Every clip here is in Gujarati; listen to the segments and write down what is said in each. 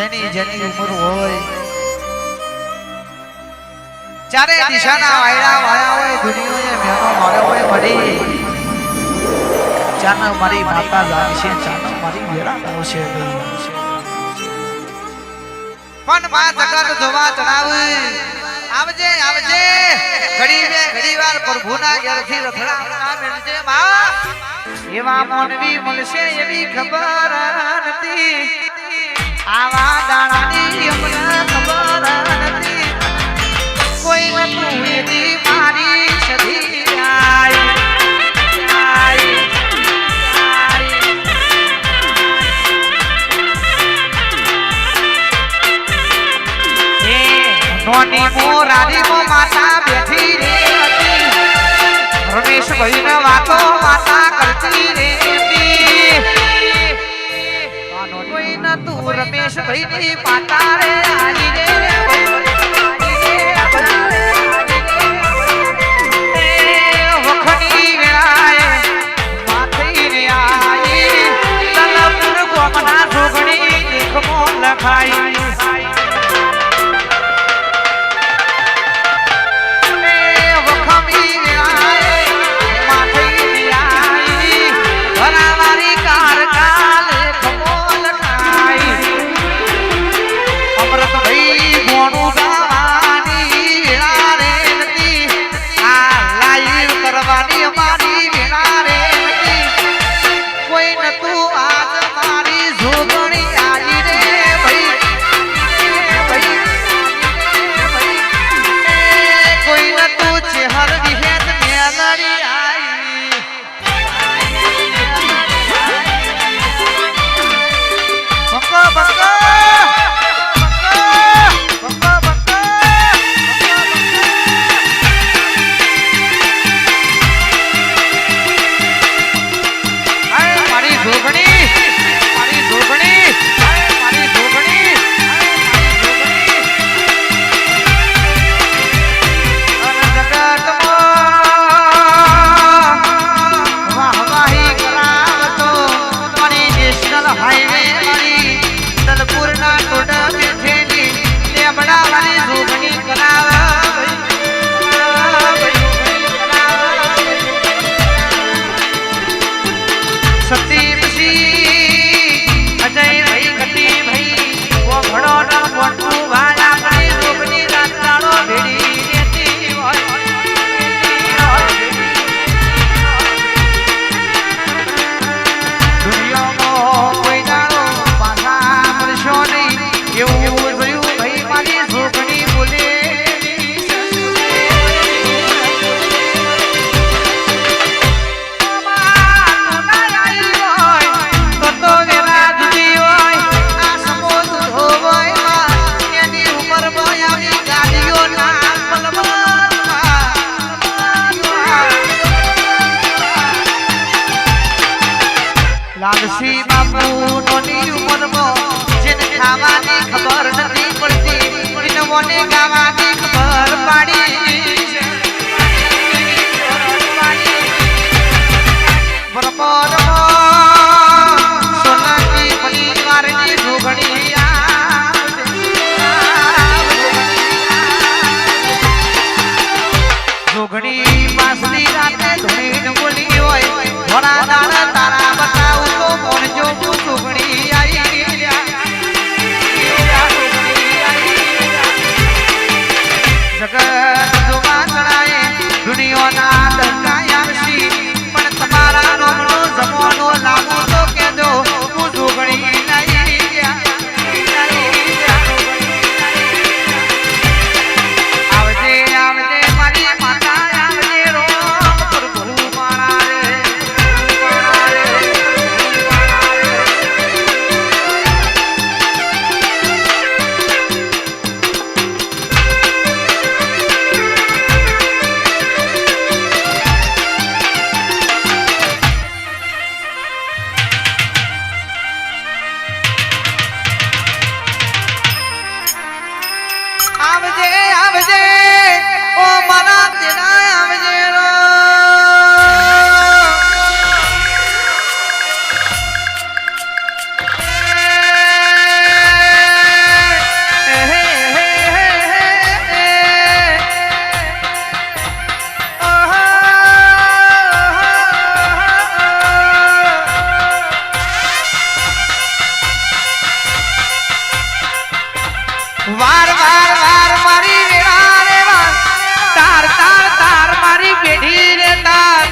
જેની જેની ઉંમર હોય ચારે દિશાના વાયડા વાયા હોય દુનિયાએ મેનો માર્યો હોય મળી ચાનો મારી માતા જાગશે ચાનો મારી વેળા આવશે પણ માં જગત જોવા ચડાવે આવજે આવજે ઘડી વાર પ્રભુના ઘેરથી રથડા મેળજે માં એવા મોનવી મળશે એવી ખબર નથી આવા દાણાની અમને ખબર નથી કોઈ નતું એની મારી સધી આય નોની મોરારી મો માતા બેઠી રે હતી રમેશ ભાઈ ને વાતો માતા કરતી રે હતી કોઈ ન તું રમેશ ભાઈ ની પાતા રે આલી રે વખની વેળાએ માથે રે આઈ તલપુર ગોમના જોગણી દેખમો લખાઈ લાલસી બાપુ નોની ઉંમરમાં જેને ખાવાની ખબર નથી પડતી એને મોને ગાવાની ખબર પાડી બરોબર સોનાની પરિવારની જોગણી જોગણી પાસની રાતે ધોઈને બોલી હોય ભણા દાણા તારા બતાવું તો કોણ જો જોગણી આવી જગત જોવા ચડાય દુનિયાના ડંકાયા આવશી પણ તમારા નોમનો જમવાનો લાગુ તો કેજો હું જોગણી વાર વાર વાર મારી વેળા રે વાર તાર તાર તાર મારી પેઢી રે તાર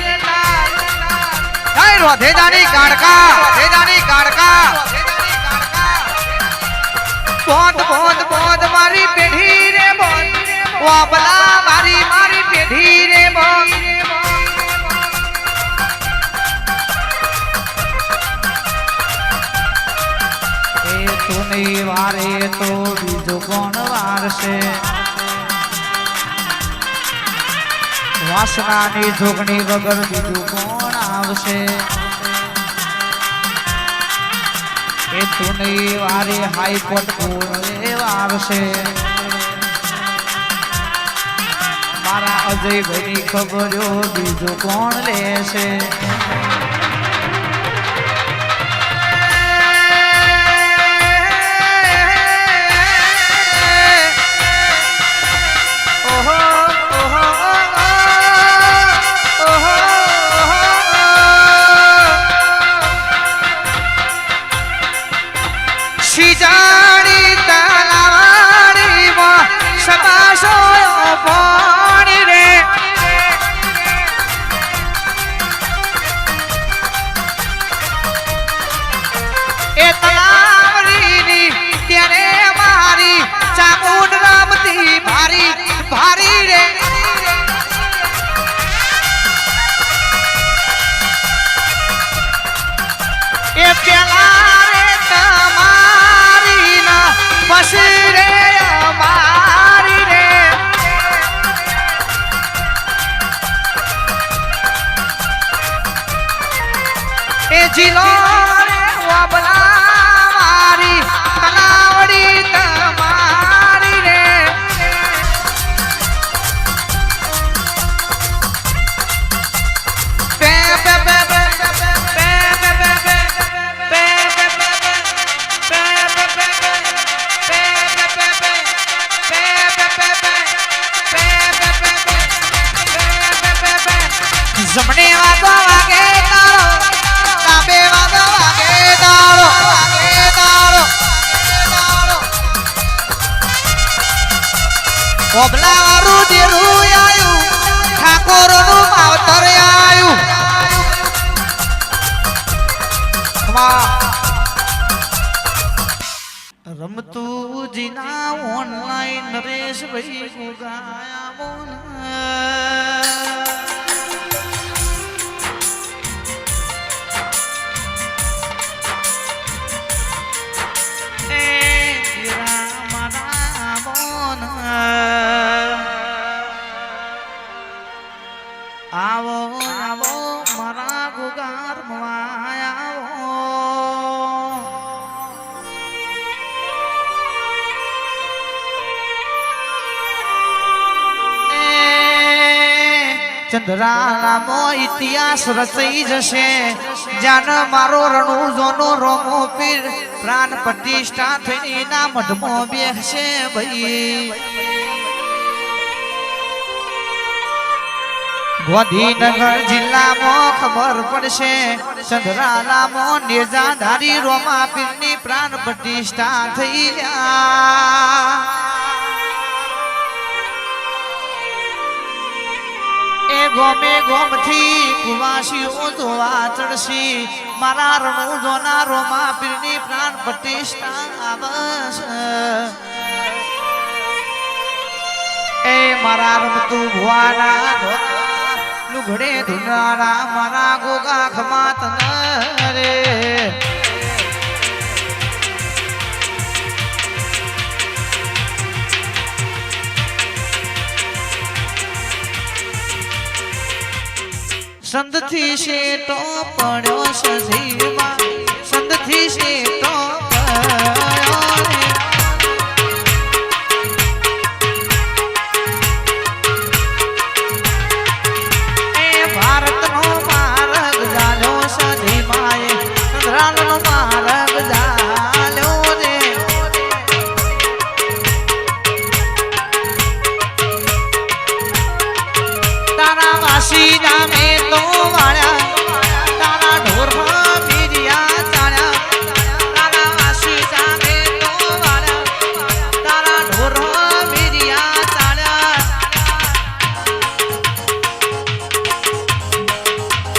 રોધેદાની કાડકા બોંધ બોંધ બોંધ મારી પેઢી રે બોંધ વાબલા મારી મારી પેઢી રે બોંધ તુની વારે તો બીજો કોણ વારશે વાસનાની જોગણી વગર બીજું કોણ આવશે એ તુની વારે હાઈકોર્ટ કોણ વારશે મારા અજય ભાઈની ખબરો બીજું કોણ લેશે જાણી તલાવાડી માં સબાસો પાણી રે એ તલાવડીની તેને મારી ચામુંડ રામતી ભારી ભારી રે એ પેલા રે તમારી પછી રે અમારી રે એ જીલો રે વાબલા મારી તલાવડી તમારી રે બે બે બે બે જમણે વાગો વાગે તારો ડાબે વાગો વાગે તારો ઓબલા વાળું દેરું આયું ઠાકોરનું માવતર આયું રમતું જીના ઓનલાઈન નરેશ ભાઈ ગાયા બોન આવો આવો મારા ગુગાર આવો ચંદ્રાલામો ઇતિહાસ રચાઈ જશે જાન મારો રણુજોનો રોમો પીર પ્રાણ પ્રતિષ્ઠા થઈને ના મઢમાં બેસશે ભાઈ ગાંધીનગર જિલ્લામાં ખબર પડશે ચંદ્રાલામાં નિર્જાધારી રોમા પીરની પ્રાણ પ્રતિષ્ઠા થઈ એ ગોમે ગોમથી કુવાસીઓ જોવા ચડશી મારા રણુજોના રોમા પીરની પ્રાણ પ્રતિષ્ઠા આવશે એ મારા રમતું ભુવાના લુગડે ધુનારા મારા ગોગા ખમાત રે સંધથી શેટો પડ્યો સજીવા સંધથી